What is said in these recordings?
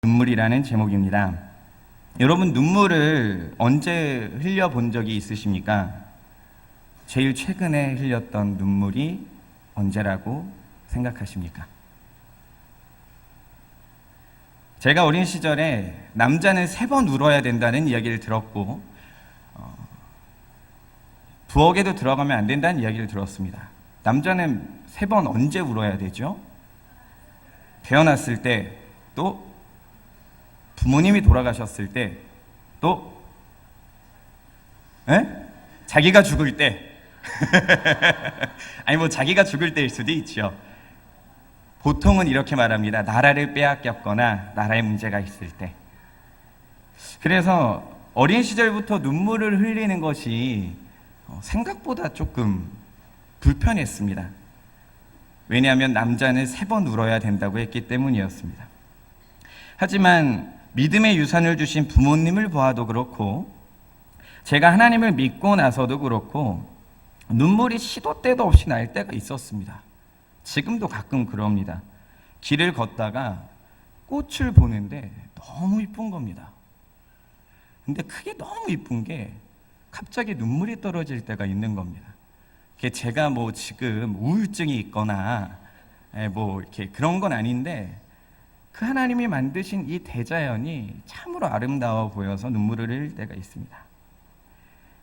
눈물이라는 제목입니다. 여러분, 눈물을 언제 흘려본 적이 있으십니까? 제일 최근에 흘렸던 눈물이 언제라고 생각하십니까? 제가 어린 시절에 남자는 3번 울어야 된다는 이야기를 들었고 부엌에도 들어가면 안 된다는 이야기를 들었습니다. 남자는 3번 언제 울어야 되죠? 태어났을 때, 또 부모님이 돌아가셨을 때, 또 자기가 죽을 때 아니 뭐 자기가 죽을 때일 수도 있죠. 보통은 이렇게 말합니다. 나라를 빼앗겼거나 나라에 문제가 있을 때. 그래서 어린 시절부터 눈물을 흘리는 것이 생각보다 조금 불편했습니다. 왜냐하면 남자는 3번 울어야 된다고 했기 때문이었습니다. 하지만 믿음의 유산을 주신 부모님을 보아도 그렇고 제가 하나님을 믿고 나서도 그렇고 눈물이 시도 때도 없이 날 때가 있었습니다. 지금도 가끔 그럽니다. 길을 걷다가 꽃을 보는데 너무 이쁜 겁니다. 근데 그게 너무 이쁜 게 갑자기 눈물이 떨어질 때가 있는 겁니다. 제가 뭐 지금 우울증이 있거나 뭐 이렇게 그런 건 아닌데 그 하나님이 만드신 이 대자연이 참으로 아름다워 보여서 눈물을 흘릴 때가 있습니다.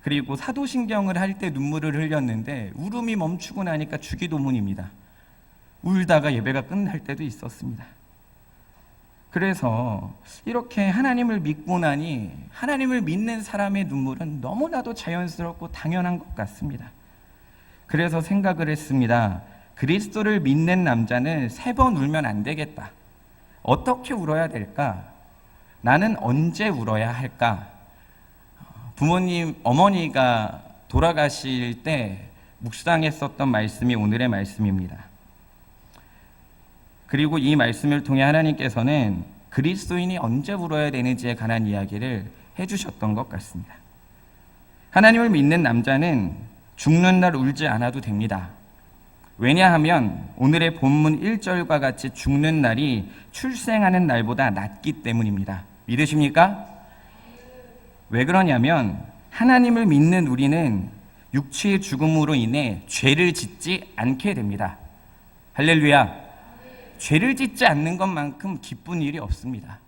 그리고 사도신경을 할 때 눈물을 흘렸는데 울음이 멈추고 나니까 주기도문입니다. 울다가 예배가 끝날 때도 있었습니다. 그래서 이렇게 하나님을 믿고 나니 하나님을 믿는 사람의 눈물은 너무나도 자연스럽고 당연한 것 같습니다. 그래서 생각을 했습니다. 그리스도를 믿는 남자는 3번 울면 안 되겠다. 어떻게 울어야 될까? 나는 언제 울어야 할까? 부모님, 어머니가 돌아가실 때 묵상했었던 말씀이 오늘의 말씀입니다. 그리고 이 말씀을 통해 하나님께서는 그리스도인이 언제 울어야 되는지에 관한 이야기를 해주셨던 것 같습니다. 하나님을 믿는 남자는 죽는 날 울지 않아도 됩니다. 왜냐하면 오늘의 본문 1절과 같이 죽는 날이 출생하는 날보다 낫기 때문입니다. 믿으십니까? 왜 그러냐면 하나님을 믿는 우리는 육체의 죽음으로 인해 죄를 짓지 않게 됩니다. 할렐루야. 죄를 짓지 않는 것만큼 기쁜 일이 없습니다.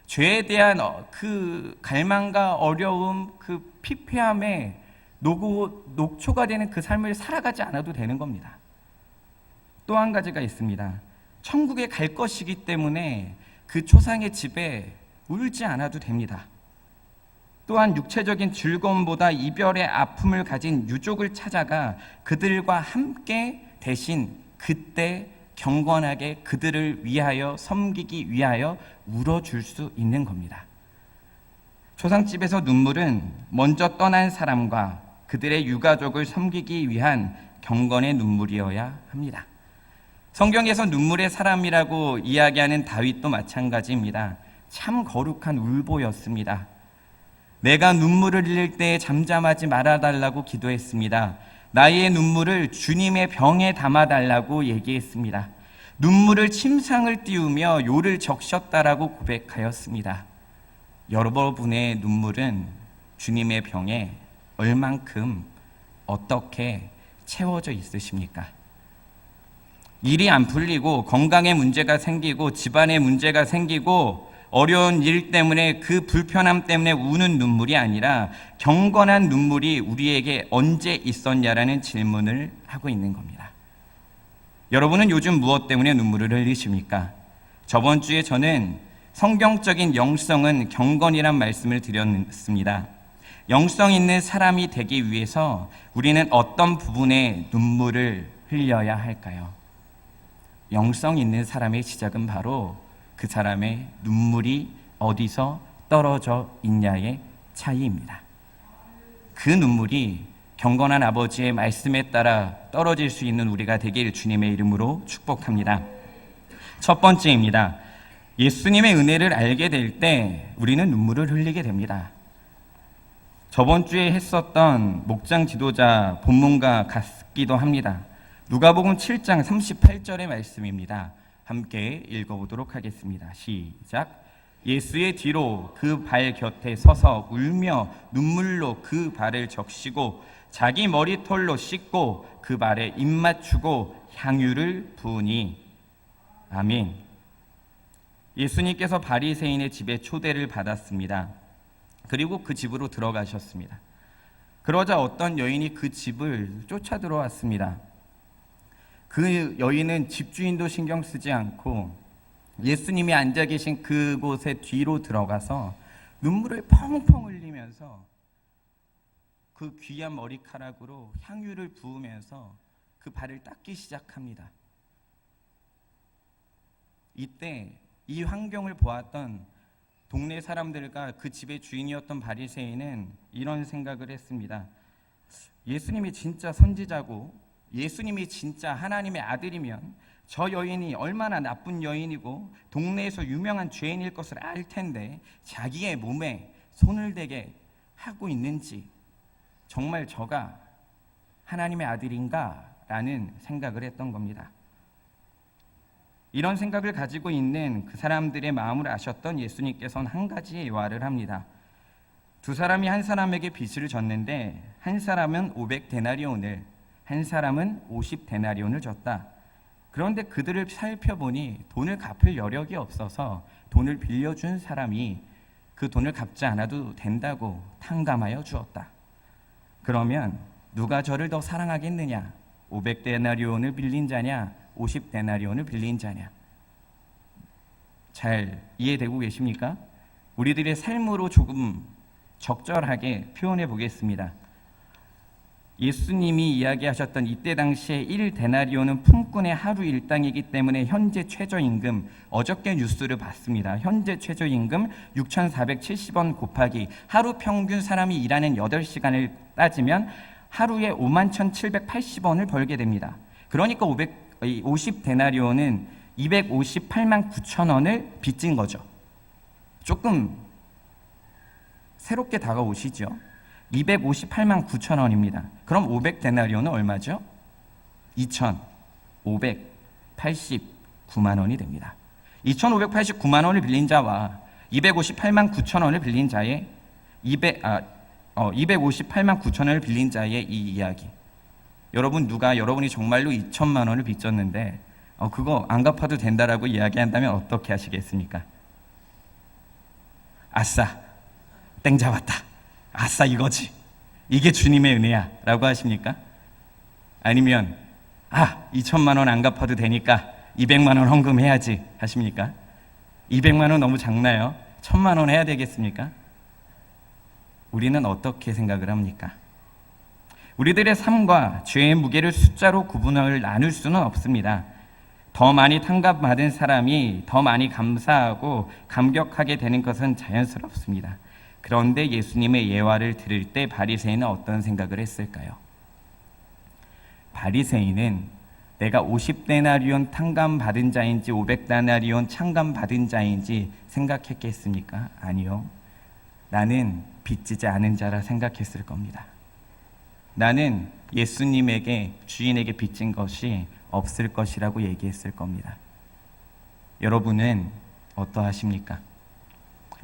죄에 대한 그 갈망과 어려움, 그 피폐함에 녹초가 되는 그 삶을 살아가지 않아도 되는 겁니다. 또 한 가지가 있습니다. 천국에 갈 것이기 때문에 그 초상의 집에 울지 않아도 됩니다. 또한 육체적인 즐거움보다 이별의 아픔을 가진 유족을 찾아가 그들과 함께 대신 그때 경건하게 그들을 위하여 섬기기 위하여 울어줄 수 있는 겁니다. 초상집에서 눈물은 먼저 떠난 사람과 그들의 유가족을 섬기기 위한 경건의 눈물이어야 합니다. 성경에서 눈물의 사람이라고 이야기하는 다윗도 마찬가지입니다. 참 거룩한 울보였습니다. 내가 눈물을 흘릴 때 잠잠하지 말아달라고 기도했습니다. 나의 눈물을 주님의 병에 담아달라고 얘기했습니다. 눈물을 침상을 띄우며 요를 적셨다라고 고백하였습니다. 여러분의 눈물은 주님의 병에 얼만큼 어떻게 채워져 있으십니까? 일이 안 풀리고 건강에 문제가 생기고 집안에 문제가 생기고 어려운 일 때문에 그 불편함 때문에 우는 눈물이 아니라 경건한 눈물이 우리에게 언제 있었냐라는 질문을 하고 있는 겁니다. 여러분은 요즘 무엇 때문에 눈물을 흘리십니까? 저번 주에 저는 성경적인 영성은 경건이란 말씀을 드렸습니다. 영성 있는 사람이 되기 위해서 우리는 어떤 부분에 눈물을 흘려야 할까요? 영성 있는 사람의 시작은 바로 그 사람의 눈물이 어디서 떨어져 있냐의 차이입니다. 그 눈물이 경건한 아버지의 말씀에 따라 떨어질 수 있는 우리가 되길 주님의 이름으로 축복합니다. 첫 번째입니다. 예수님의 은혜를 알게 될 때 우리는 눈물을 흘리게 됩니다. 저번 주에 했었던 목장 지도자 본문과 같기도 합니다. 누가복음 7장 38절의 말씀입니다. 함께 읽어보도록 하겠습니다. 시작. 예수의 뒤로 그 발 곁에 서서 울며 눈물로 그 발을 적시고 자기 머리털로 씻고 그 발에 입 맞추고 향유를 부으니. 아멘. 예수님께서 바리새인의 집에 초대를 받았습니다. 그리고 그 집으로 들어가셨습니다. 그러자 어떤 여인이 그 집을 쫓아 들어왔습니다. 그 여인은 집주인도 신경 쓰지 않고 예수님이 앉아 계신 그곳에 뒤로 들어가서 눈물을 펑펑 흘리면서 그 귀한 머리카락으로 향유를 부으면서 그 발을 닦기 시작합니다. 이때 이 환경을 보았던 동네 사람들과 그 집의 주인이었던 바리새인은 이런 생각을 했습니다. 예수님이 진짜 선지자고 예수님이 진짜 하나님의 아들이면 저 여인이 얼마나 나쁜 여인이고 동네에서 유명한 죄인일 것을 알 텐데 자기의 몸에 손을 대게 하고 있는지 정말 저가 하나님의 아들인가? 라는 생각을 했던 겁니다. 이런 생각을 가지고 있는 그 사람들의 마음을 아셨던 예수님께서는 한 가지 예화를 합니다. 두 사람이 한 사람에게 빚을 졌는데 한 사람은 500데나리온을 한 사람은 50데나리온을 줬다. 그런데 그들을 살펴보니 돈을 갚을 여력이 없어서 돈을 빌려준 사람이 그 돈을 갚지 않아도 된다고 탕감하여 주었다. 그러면 누가 저를 더 사랑하겠느냐? 500데나리온을 빌린 자냐? 50데나리온을 빌린 자냐? 잘 이해되고 계십니까? 우리들의 삶으로 조금 적절하게 표현해 보겠습니다. 예수님이 이야기하셨던 이때 당시에 1데나리온은 품꾼의 하루 일당이기 때문에 현재 최저임금, 어저께 뉴스를 봤습니다. 현재 최저임금 6,470원 곱하기 하루 평균 사람이 일하는 8시간을 따지면 하루에 51,780원을 벌게 됩니다. 그러니까 50데나리온은 258만 9천 원을 빚진 거죠. 조금 새롭게 다가오시죠? 258만 9천 원입니다. 그럼 500데나리온은 얼마죠? 2,589만 원이 됩니다. 2,589만 원을 빌린 자와 258만 9천 원을 빌린 자의 258만 9천 원을 빌린 자의 이 이야기. 여러분이 정말로 2천만 원을 빚졌는데 그거 안 갚아도 된다라고 이야기한다면 어떻게 하시겠습니까? 아싸, 땡 잡았다. 아싸, 이거지. 이게 주님의 은혜야 라고 하십니까? 아니면 2천만 원 안 갚아도 되니까 200만 원 헌금해야지 하십니까? 200만 원 너무 작나요? 1,000만 원 해야 되겠습니까? 우리는 어떻게 생각을 합니까? 우리들의 삶과 죄의 무게를 숫자로 구분을 나눌 수는 없습니다. 더 많이 탕감받은 사람이 더 많이 감사하고 감격하게 되는 것은 자연스럽습니다. 그런데 예수님의 예화를 들을 때 바리새인은 어떤 생각을 했을까요? 바리새인은 내가 50데나리온 탕감받은 자인지 500데나리온 탕감받은 자인지 생각했겠습니까? 아니요. 나는 빚지지 않은 자라 생각했을 겁니다. 나는 예수님에게, 주인에게 빚진 것이 없을 것이라고 얘기했을 겁니다. 여러분은 어떠하십니까?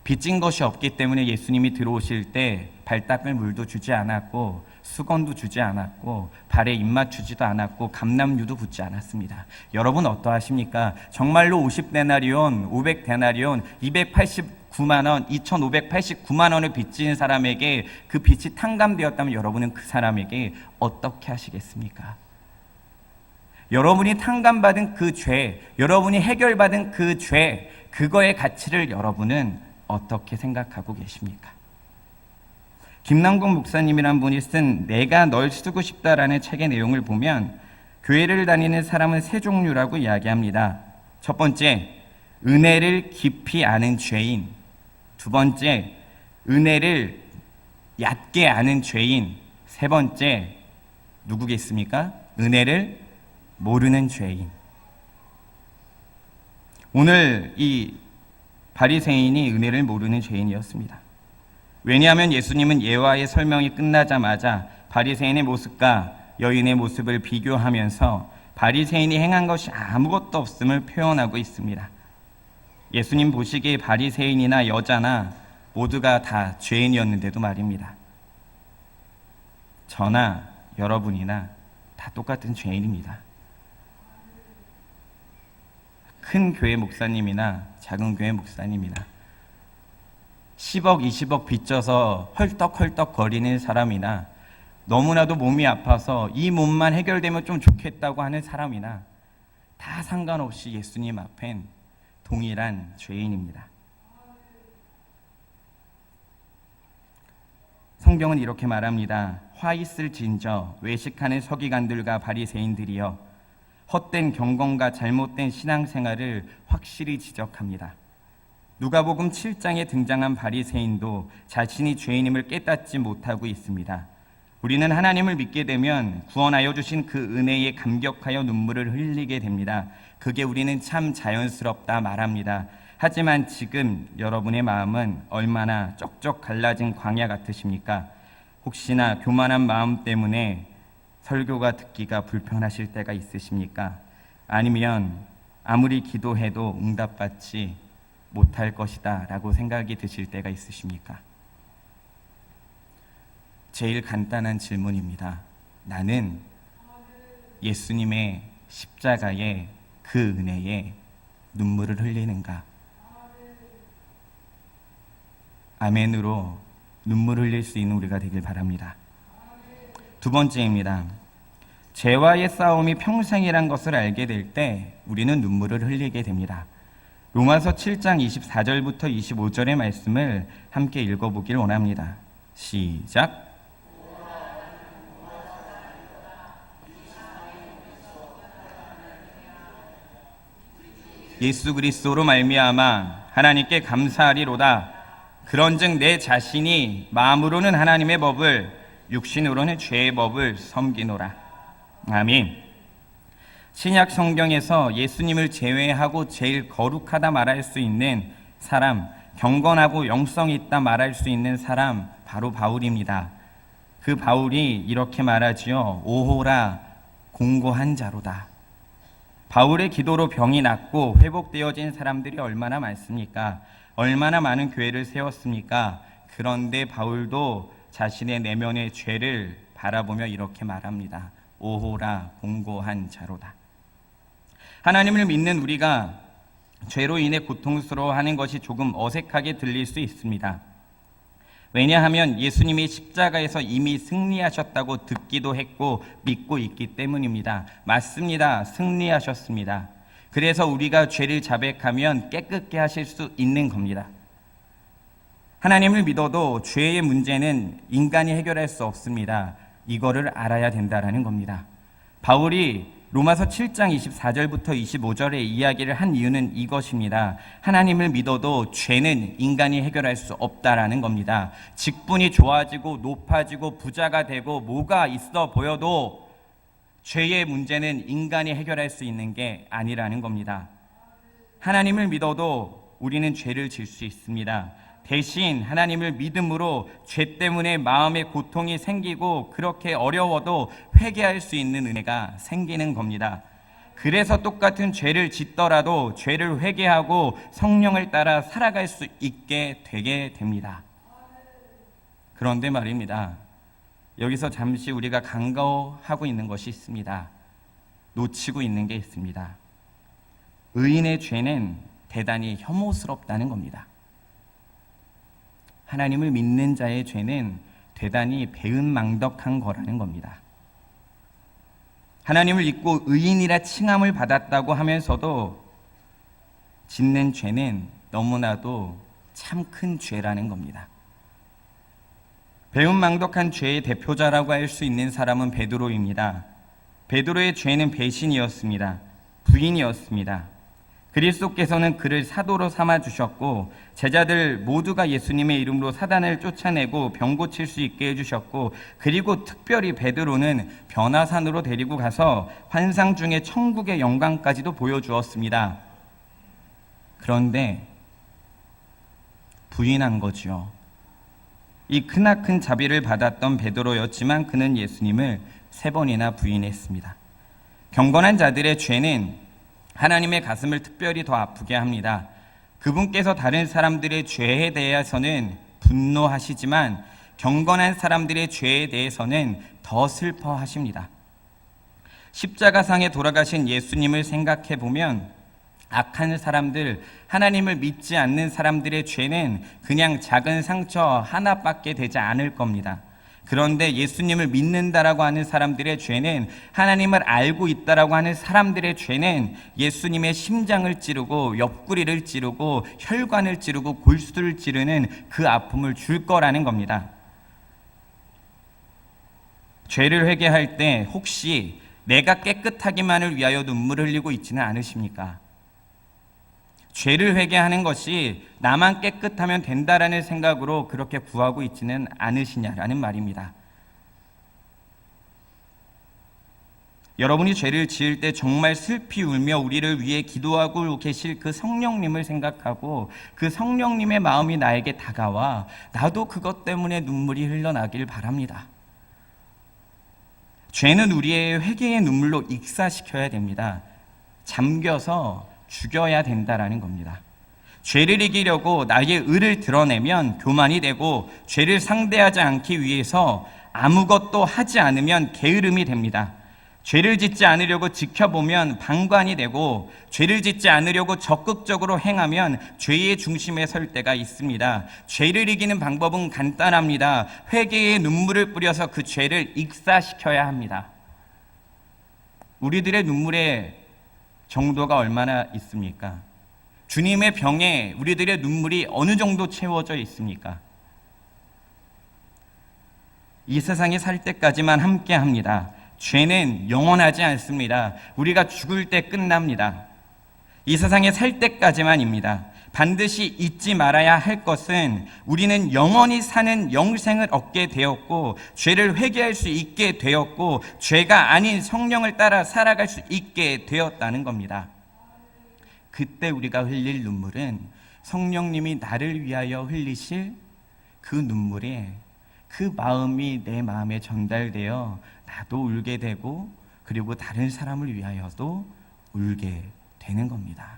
빚진 것이 없기 때문에 예수님이 들어오실 때 발 닦을 물도 주지 않았고 수건도 주지 않았고 발에 입 맞추지도 않았고 감람유도 붓지 않았습니다. 여러분 어떠하십니까? 정말로 50데나리온, 500데나리온, 289만 원, 2,589만 원을 빚진 사람에게 그 빚이 탕감되었다면 여러분은 그 사람에게 어떻게 하시겠습니까? 여러분이 탕감받은 그 죄, 여러분이 해결받은 그 죄, 그거의 가치를 여러분은 어떻게 생각하고 계십니까? 김남국 목사님이란 분이 쓴 내가 널 쓰고 싶다라는 책의 내용을 보면 교회를 다니는 사람은 세 종류라고 이야기합니다. 첫 번째, 은혜를 깊이 아는 죄인. 두 번째, 은혜를 얕게 아는 죄인. 세 번째, 누구겠습니까? 은혜를 모르는 죄인. 오늘 이 바리새인이 은혜를 모르는 죄인이었습니다. 왜냐하면 예수님은 예화의 설명이 끝나자마자 바리새인의 모습과 여인의 모습을 비교하면서 바리새인이 행한 것이 아무것도 없음을 표현하고 있습니다. 예수님 보시기에 바리새인이나 여자나 모두가 다 죄인이었는데도 말입니다. 저나 여러분이나 다 똑같은 죄인입니다. 큰 교회 목사님이나 작은 교회 목사님이나 10억, 20억 빚져서 헐떡헐떡 거리는 사람이나 너무나도 몸이 아파서 이 몸만 해결되면 좀 좋겠다고 하는 사람이나 다 상관없이 예수님 앞엔 동일한 죄인입니다. 성경은 이렇게 말합니다. 화 있을 진저 외식하는 서기관들과 바리새인들이여 헛된 경건과 잘못된 신앙생활을 확실히 지적합니다. 누가복음 7장에 등장한 바리새인도 자신이 죄인임을 깨닫지 못하고 있습니다. 우리는 하나님을 믿게 되면 구원하여 주신 그 은혜에 감격하여 눈물을 흘리게 됩니다. 그게 우리는 참 자연스럽다 말합니다. 하지만 지금 여러분의 마음은 얼마나 쩍쩍 갈라진 광야 같으십니까? 혹시나 교만한 마음 때문에 설교가 듣기가 불편하실 때가 있으십니까? 아니면 아무리 기도해도 응답받지 못할 것이다 라고 생각이 드실 때가 있으십니까? 제일 간단한 질문입니다. 나는 예수님의 십자가의 그 은혜에 눈물을 흘리는가? 아멘으로 눈물 흘릴 수 있는 우리가 되길 바랍니다. 두 번째입니다. 죄와의 싸움이 평생이란 것을 알게 될 때 우리는 눈물을 흘리게 됩니다. 로마서 7장 24절부터 25절의 말씀을 함께 읽어보길 원합니다. 시작. 예수 그리스도로 말미암아 하나님께 감사하리로다. 그런즉 내 자신이 마음으로는 하나님의 법을 육신으로는 죄의 법을 섬기노라. 아멘. 신약 성경에서 예수님을 제외하고 제일 거룩하다 말할 수 있는 사람, 경건하고 영성이 있다 말할 수 있는 사람, 바로 바울입니다. 그 바울이 이렇게 말하지요. 오호라 공고한 자로다. 바울의 기도로 병이 낫고 회복되어진 사람들이 얼마나 많습니까? 얼마나 많은 교회를 세웠습니까? 그런데 바울도 자신의 내면의 죄를 바라보며 이렇게 말합니다. 오호라 공고한 자로다. 하나님을 믿는 우리가 죄로 인해 고통스러워하는 것이 조금 어색하게 들릴 수 있습니다. 왜냐하면 예수님이 십자가에서 이미 승리하셨다고 듣기도 했고 믿고 있기 때문입니다. 맞습니다. 승리하셨습니다. 그래서 우리가 죄를 자백하면 깨끗게 하실 수 있는 겁니다. 하나님을 믿어도 죄의 문제는 인간이 해결할 수 없습니다. 이거를 알아야 된다는 겁니다. 바울이 로마서 7장 24절부터 25절의 이야기를 한 이유는 이것입니다. 하나님을 믿어도 죄는 인간이 해결할 수 없다라는 겁니다. 직분이 좋아지고 높아지고 부자가 되고 뭐가 있어 보여도 죄의 문제는 인간이 해결할 수 있는 게 아니라는 겁니다. 하나님을 믿어도 우리는 죄를 질 수 있습니다. 대신 하나님을 믿음으로 죄 때문에 마음에 고통이 생기고 그렇게 어려워도 회개할 수 있는 은혜가 생기는 겁니다. 그래서 똑같은 죄를 짓더라도 죄를 회개하고 성령을 따라 살아갈 수 있게 되게 됩니다. 그런데 말입니다. 여기서 잠시 우리가 간과하고 있는 것이 있습니다. 놓치고 있는 게 있습니다. 의인의 죄는 대단히 혐오스럽다는 겁니다. 하나님을 믿는 자의 죄는 대단히 배은망덕한 거라는 겁니다. 하나님을 믿고 의인이라 칭함을 받았다고 하면서도 짓는 죄는 너무나도 참 큰 죄라는 겁니다. 배은망덕한 죄의 대표자라고 할 수 있는 사람은 베드로입니다. 베드로의 죄는 배신이었습니다. 부인이었습니다. 그리스도께서는 그를 사도로 삼아주셨고 제자들 모두가 예수님의 이름으로 사단을 쫓아내고 병 고칠 수 있게 해주셨고 그리고 특별히 베드로는 변화산으로 데리고 가서 환상 중에 천국의 영광까지도 보여주었습니다. 그런데 부인한 거죠. 이 크나큰 자비를 받았던 베드로였지만 그는 예수님을 3번이나 부인했습니다. 경건한 자들의 죄는 하나님의 가슴을 특별히 더 아프게 합니다. 그분께서 다른 사람들의 죄에 대해서는 분노하시지만 경건한 사람들의 죄에 대해서는 더 슬퍼하십니다. 십자가상에 돌아가신 예수님을 생각해 보면 악한 사람들, 하나님을 믿지 않는 사람들의 죄는 그냥 작은 상처 하나밖에 되지 않을 겁니다. 그런데 예수님을 믿는다라고 하는 사람들의 죄는, 하나님을 알고 있다라고 하는 사람들의 죄는 예수님의 심장을 찌르고 옆구리를 찌르고 혈관을 찌르고 골수를 찌르는 그 아픔을 줄 거라는 겁니다. 죄를 회개할 때 혹시 내가 깨끗하기만을 위하여 눈물을 흘리고 있지는 않으십니까? 죄를 회개하는 것이 나만 깨끗하면 된다라는 생각으로 그렇게 구하고 있지는 않으시냐라는 말입니다. 여러분이 죄를 지을 때 정말 슬피 울며 우리를 위해 기도하고 계실 그 성령님을 생각하고 그 성령님의 마음이 나에게 다가와 나도 그것 때문에 눈물이 흘러나길 바랍니다. 죄는 우리의 회개의 눈물로 익사시켜야 됩니다. 잠겨서 죽여야 된다라는 겁니다. 죄를 이기려고 나의 의를 드러내면 교만이 되고, 죄를 상대하지 않기 위해서 아무것도 하지 않으면 게으름이 됩니다. 죄를 짓지 않으려고 지켜보면 방관이 되고, 죄를 짓지 않으려고 적극적으로 행하면 죄의 중심에 설 때가 있습니다. 죄를 이기는 방법은 간단합니다. 회개의 눈물을 뿌려서 그 죄를 익사시켜야 합니다. 우리들의 눈물의 정도가 얼마나 있습니까? 주님의 병에 우리들의 눈물이 어느 정도 채워져 있습니까? 이 세상에 살 때까지만 함께 합니다. 죄는 영원하지 않습니다. 우리가 죽을 때 끝납니다. 이 세상에 살 때까지만입니다. 반드시 잊지 말아야 할 것은 우리는 영원히 사는 영생을 얻게 되었고, 죄를 회개할 수 있게 되었고, 죄가 아닌 성령을 따라 살아갈 수 있게 되었다는 겁니다. 그때 우리가 흘릴 눈물은 성령님이 나를 위하여 흘리실 그 눈물에, 그 마음이 내 마음에 전달되어 나도 울게 되고, 그리고 다른 사람을 위하여도 울게 되는 겁니다.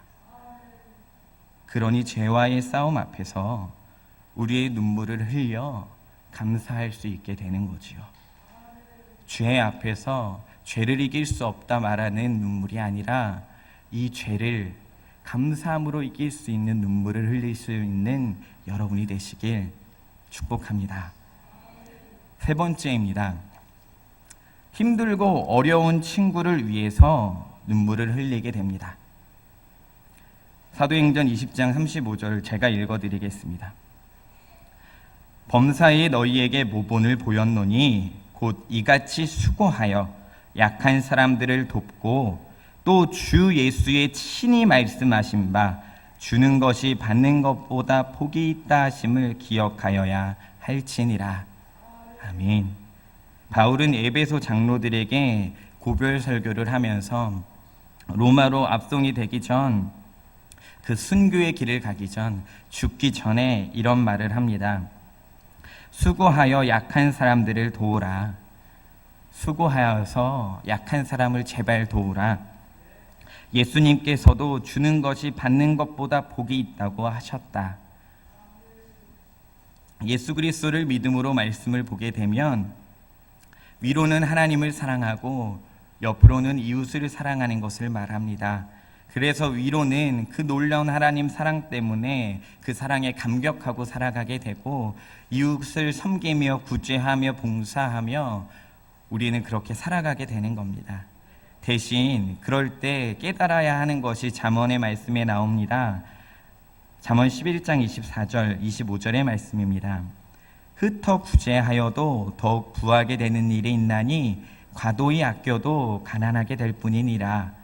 그러니 죄와의 싸움 앞에서 우리의 눈물을 흘려 감사할 수 있게 되는 거지요. 죄 앞에서 죄를 이길 수 없다 말하는 눈물이 아니라, 이 죄를 감사함으로 이길 수 있는 눈물을 흘릴 수 있는 여러분이 되시길 축복합니다. 세 번째입니다. 힘들고 어려운 친구를 위해서 눈물을 흘리게 됩니다. 사도행전 20장 35절 제가 읽어드리겠습니다. 범사에 너희에게 모본을 보였노니 곧 이같이 수고하여 약한 사람들을 돕고, 또 주 예수의 친히 말씀하신 바 주는 것이 받는 것보다 복이 있다 하심을 기억하여야 할지니라. 아멘. 바울은 에베소 장로들에게 고별 설교를 하면서 로마로 압송이 되기 전, 그 순교의 길을 가기 전, 죽기 전에 이런 말을 합니다. 수고하여 약한 사람들을 도우라. 수고하여서 약한 사람을 제발 도우라. 예수님께서도 주는 것이 받는 것보다 복이 있다고 하셨다. 예수 그리스도를 믿음으로 말씀을 보게 되면 위로는 하나님을 사랑하고 옆으로는 이웃을 사랑하는 것을 말합니다. 그래서 위로는 그 놀라운 하나님 사랑 때문에 그 사랑에 감격하고 살아가게 되고, 이웃을 섬기며 구제하며 봉사하며 우리는 그렇게 살아가게 되는 겁니다. 대신 그럴 때 깨달아야 하는 것이 잠언의 말씀에 나옵니다. 잠언 11장 24절 25절의 말씀입니다. 흩어 구제하여도 더욱 부하게 되는 일이 있나니 과도히 아껴도 가난하게 될 뿐이니라.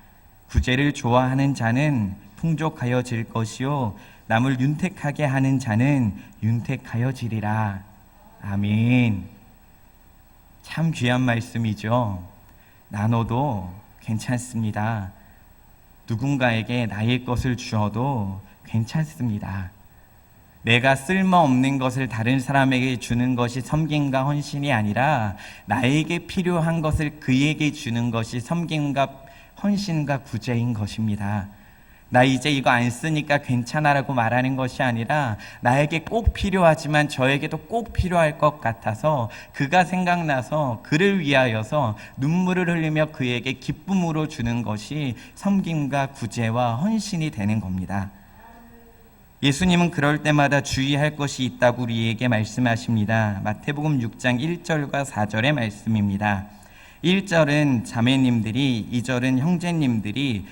구제를 좋아하는 자는 풍족하여질 것이요 남을 윤택하게 하는 자는 윤택하여지리라. 아멘. 참 귀한 말씀이죠. 나눠도 괜찮습니다. 누군가에게 나의 것을 주어도 괜찮습니다. 내가 쓸모없는 것을 다른 사람에게 주는 것이 섬김과 헌신이 아니라, 나에게 필요한 것을 그에게 주는 것이 섬김과 헌신과 구제인 것입니다. 나 이제 이거 안 쓰니까 괜찮아라고 말하는 것이 아니라 나에게 꼭 필요하지만 저에게도 꼭 필요할 것 같아서 그가 생각나서 그를 위하여서 눈물을 흘리며 그에게 기쁨으로 주는 것이 섬김과 구제와 헌신이 되는 겁니다. 예수님은 그럴 때마다 주의할 것이 있다고 우리에게 말씀하십니다. 마태복음 6장 1절과 4절의 말씀입니다. 1절은 자매님들이, 2절은 형제님들이,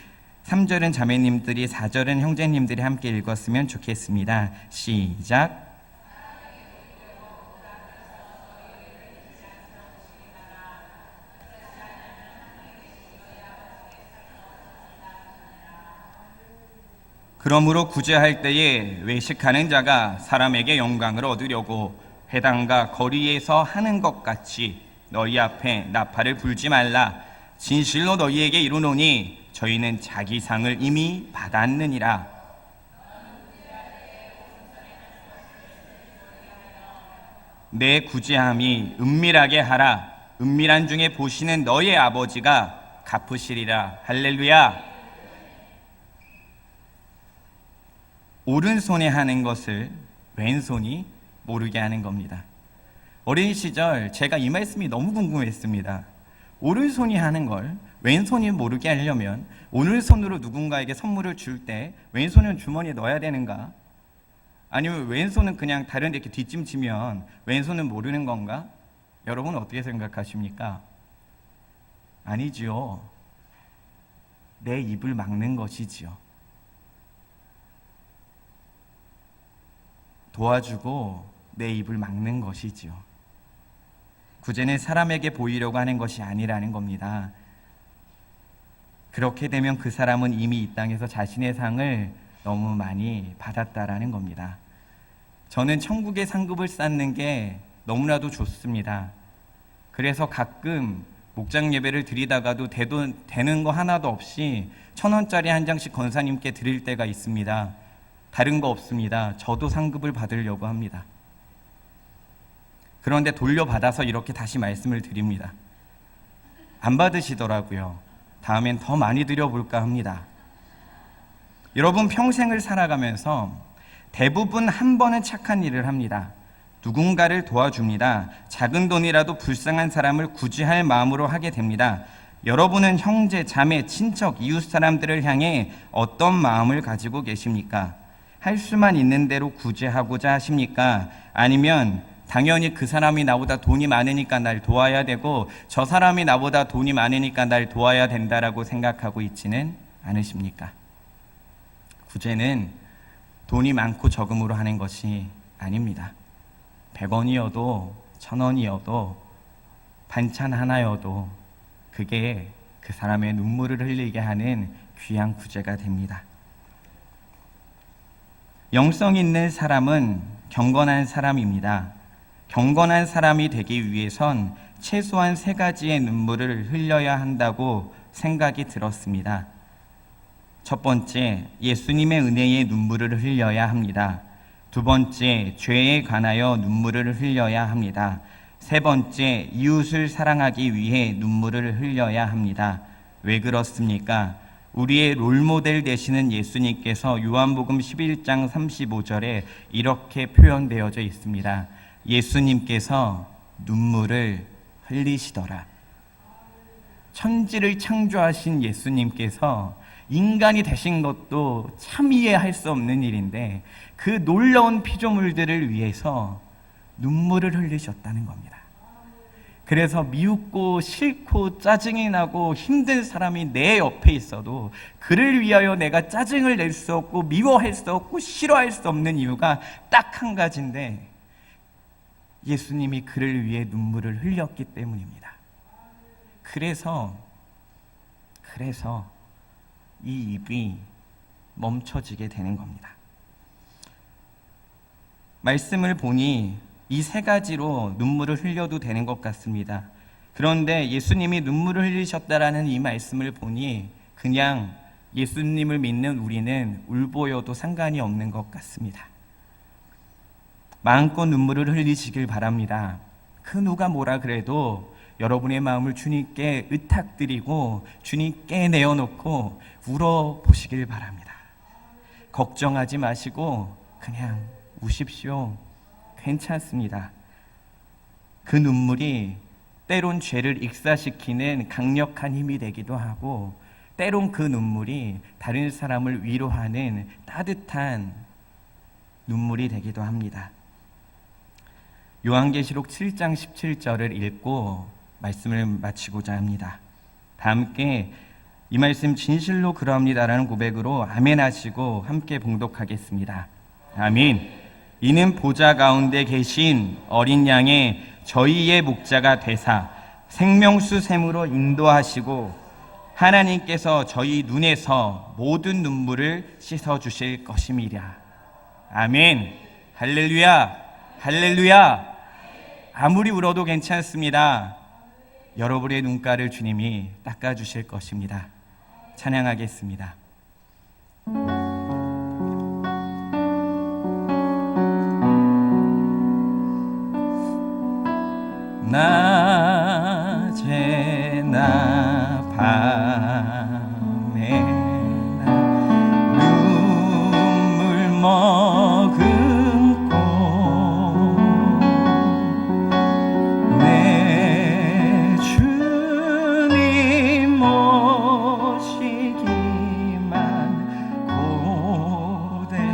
3절은 자매님들이, 4절은 형제님들이 함께 읽었으면 좋겠습니다. 시작. 그러므로 구제할 때에 외식하는 자가 사람에게 영광을 얻으려고 회당과 거리에서 하는 것 같이 너희 앞에 나팔을 불지 말라. 진실로 너희에게 이르노니 저희는 자기 상을 이미 받았느니라. 내 구제함이 은밀하게 하라. 은밀한 중에 보시는 너희 아버지가 갚으시리라. 할렐루야. 오른손에 하는 것을 왼손이 모르게 하는 겁니다. 어린 시절 제가 이 말씀이 너무 궁금했습니다. 오른손이 하는 걸 왼손이 모르게 하려면 오른손으로 누군가에게 선물을 줄 때 왼손은 주머니에 넣어야 되는가? 아니면 왼손은 그냥 다른 데 이렇게 뒷짐지면 왼손은 모르는 건가? 여러분 어떻게 생각하십니까? 아니지요. 내 입을 막는 것이지요. 도와주고 내 입을 막는 것이지요. 구제는 사람에게 보이려고 하는 것이 아니라는 겁니다. 그렇게 되면 그 사람은 이미 이 땅에서 자신의 상을 너무 많이 받았다라는 겁니다. 저는 천국의 상급을 쌓는 게 너무나도 좋습니다. 그래서 가끔 목장 예배를 드리다가도 되는 거 하나도 없이 1,000원짜리 한 장씩 권사님께 드릴 때가 있습니다. 다른 거 없습니다. 저도 상급을 받으려고 합니다. 그런데 돌려받아서 이렇게 다시 말씀을 드립니다. 안 받으시더라고요. 다음엔 더 많이 드려볼까 합니다. 여러분 평생을 살아가면서 대부분 한 번은 착한 일을 합니다. 누군가를 도와줍니다. 작은 돈이라도 불쌍한 사람을 구제할 마음으로 하게 됩니다. 여러분은 형제, 자매, 친척, 이웃 사람들을 향해 어떤 마음을 가지고 계십니까? 할 수만 있는 대로 구제하고자 하십니까? 아니면 당연히 그 사람이 나보다 돈이 많으니까 날 도와야 되고 저 사람이 나보다 돈이 많으니까 날 도와야 된다라고 생각하고 있지는 않으십니까? 구제는 돈이 많고 적음으로 하는 것이 아닙니다. 100원이어도 1,000원이어도 반찬 하나여도 그게 그 사람의 눈물을 흘리게 하는 귀한 구제가 됩니다. 영성 있는 사람은 경건한 사람입니다. 경건한 사람이 되기 위해선 최소한 3가지의 눈물을 흘려야 한다고 생각이 들었습니다. 첫 번째, 예수님의 은혜의 눈물을 흘려야 합니다. 두 번째, 죄에 관하여 눈물을 흘려야 합니다. 세 번째, 이웃을 사랑하기 위해 눈물을 흘려야 합니다. 왜 그렇습니까? 우리의 롤모델 되시는 예수님께서 요한복음 11장 35절에 이렇게 표현되어져 있습니다. 예수님께서 눈물을 흘리시더라. 천지를 창조하신 예수님께서 인간이 되신 것도 참 이해할 수 없는 일인데 그 놀라운 피조물들을 위해서 눈물을 흘리셨다는 겁니다. 그래서 미웃고 싫고 짜증이 나고 힘든 사람이 내 옆에 있어도 그를 위하여 내가 짜증을 낼 수 없고 미워할 수 없고 싫어할 수 없는 이유가 딱 한 가지인데 예수님이 그를 위해 눈물을 흘렸기 때문입니다. 그래서 이 입이 멈춰지게 되는 겁니다. 말씀을 보니 이 3가지로 눈물을 흘려도 되는 것 같습니다. 그런데 예수님이 눈물을 흘리셨다라는 이 말씀을 보니 그냥 예수님을 믿는 우리는 울보여도 상관이 없는 것 같습니다. 마음껏 눈물을 흘리시길 바랍니다. 그 누가 뭐라 그래도 여러분의 마음을 주님께 의탁드리고 주님께 내어놓고 울어보시길 바랍니다. 걱정하지 마시고 그냥 우십시오. 괜찮습니다. 그 눈물이 때론 죄를 익사시키는 강력한 힘이 되기도 하고, 때론 그 눈물이 다른 사람을 위로하는 따뜻한 눈물이 되기도 합니다. 요한계시록 7장 17절을 읽고 말씀을 마치고자 합니다. 다 함께 이 말씀 진실로 그러합니다라는 고백으로 아멘 하시고 함께 봉독하겠습니다. 아멘. 이는 보좌 가운데 계신 어린 양의 저희의 목자가 되사 생명수 샘으로 인도하시고 하나님께서 저희 눈에서 모든 눈물을 씻어주실 것임이랴. 아멘. 할렐루야. 할렐루야. 아무리 울어도 괜찮습니다. 여러분의 눈가를 주님이 닦아주실 것입니다. 찬양하겠습니다. 낮에나 밤에나 눈물 머금고 내 주님 모시기만 고대합니다.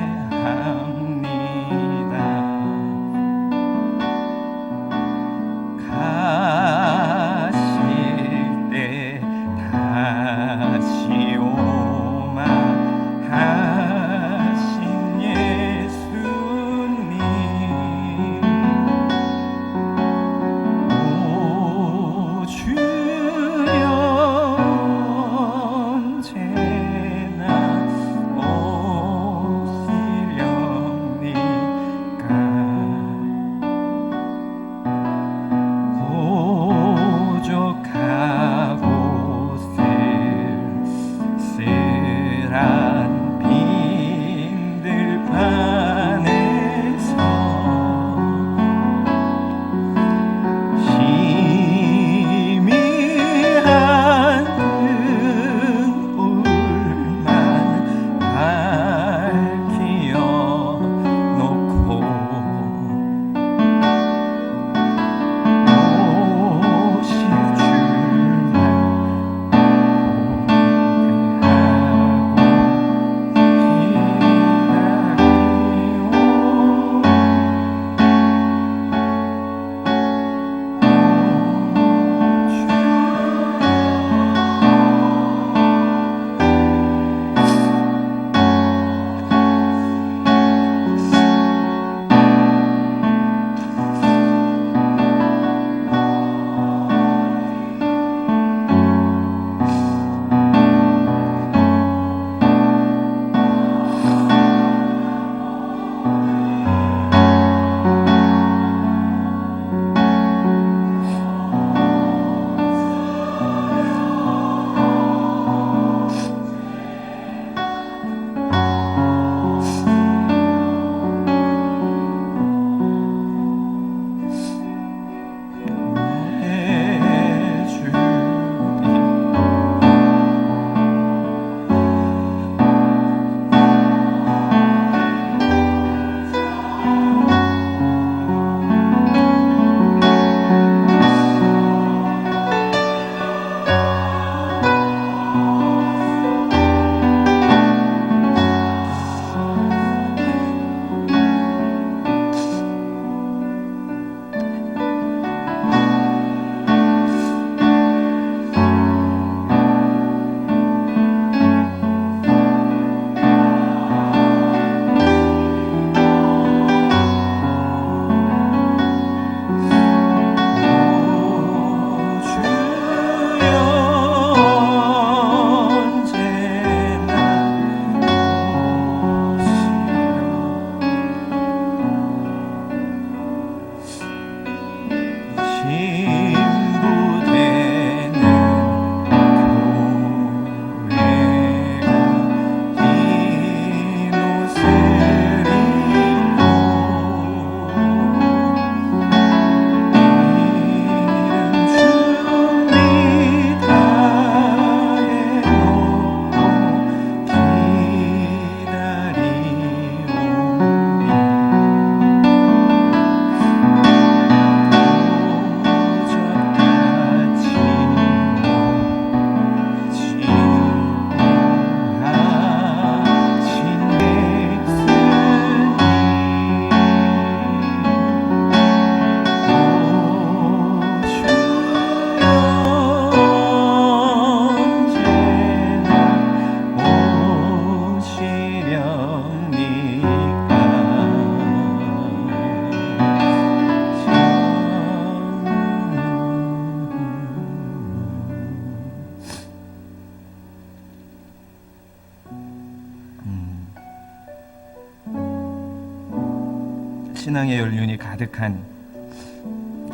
신앙의 연륜이 가득한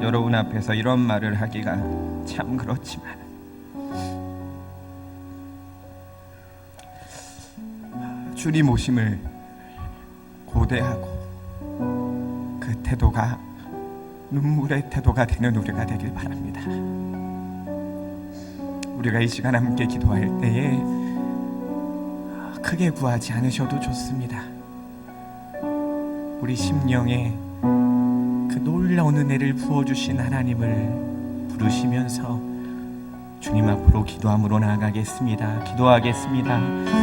여러분 앞에서 이런 말을 하기가 참 그렇지만 주님 오심을 고대하고 그 태도가 눈물의 태도가 되는 우리가 되길 바랍니다. 우리가 이 시간 함께 기도할 때에 크게 구하지 않으셔도 좋습니다. 우리 심령에 그 놀라운 은혜를 부어주신 하나님을 부르시면서 주님 앞으로 기도함으로 나아가겠습니다. 기도하겠습니다.